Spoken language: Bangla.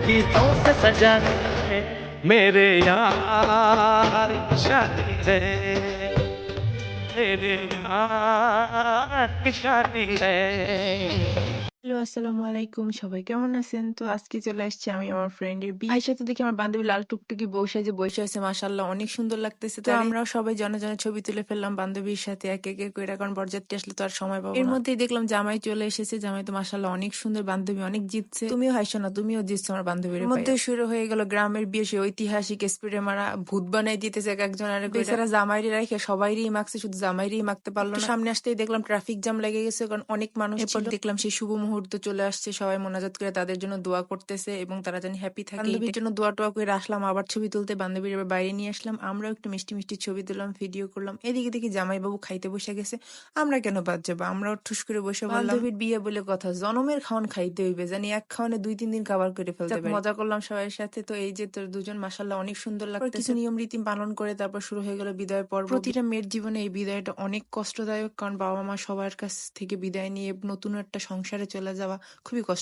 गीतों से सजाए मेरे यार की शादी है, मेरे यार की शादी है। হ্যালো, আসসালামু আলাইকুম। সবাই কেমন আছেন? তো আজকে চলে আসছি আমি আমার ফ্রেন্ডের বিয়ের সাথে দেখি আমার বান্ধবী লাল টুকটুকি বউ সেজে বইসা আছে। মাশাআল্লাহ অনেক সুন্দর লাগতেছে। তো আমরাও সবাই জনে, জনে ছবি তুলে ফেললাম বান্ধবীর সাথে একে কইরা, কারণ বরযাত্রী আসলে তো আর সময় পাবো না। এর মধ্যেই দেখলাম জামাই চলে এসেছে। জামাই তো মাশাআল্লাহ অনেক সুন্দর, বান্ধবী অনেক জিতছে। তুমিও হাইসো না, তুমিও জিতছো আমার বান্ধবীর পাইয়া। মধ্যে শুরু হয়ে গেল গ্রামের বিয়ে, সেই ঐতিহাসিক স্প্রে মারা, ভূত বানাই দিতেছে একেকজন আরেক কইরা। বেচারা জামাইরে রাইখা সবাইরেই মাখছে, শুধু জামাইরেই মাখতে পারলো না। সামনে আসতেই দেখলাম ট্রাফিক জ্যাম লেগে গেছে, কারণ অনেক মানুষ ছিল। এরপর দেখলাম সেই শুভ মুহূর্ত চলে আসছে, সবাই মোনাজাত করে তাদের জন্য দোয়া করতেছে এবং তারা জানি হ্যাপি থাকে। বান্ধবীর জন্য দোয়া টোয়া করে আসলাম আবার ছবি তুলতে, বান্ধবীর এবার বাইরে নিয়ে আসলাম। আমরাও একটু মিষ্টি মিষ্টি ছবি তুললাম, ভিডিও করলাম। এদিকে দেখি জামাইবাবু খাইতে বসে গেছে। আমরা কেন বাদ যাবো, আমরাও ঠুস করে বসে বললাম বান্ধবীর বিয়ে বলে কথা, জনমের খাওয়ান খাইতে হইবে, জানি এক খাওয়ানে 2-3 দিন খাবার করে ফেলতে পারি। মজা করলাম সবার সাথে। তো এই যে তোর দুজন মাশাআল্লাহ অনেক সুন্দর লাগতেছে। কিছু নিয়ম রীতি পালন করে তারপর শুরু হয়ে গেল বিদায় পর্ব। প্রতিটা মেয়ের জীবনে এই বিদায়টা অনেক কষ্টদায়ক, কারণ বাবা মা সবার কাছ থেকে বিদায় নিয়ে নতুন একটা সংসারে চলে যাওয়া খুবই কষ্ট।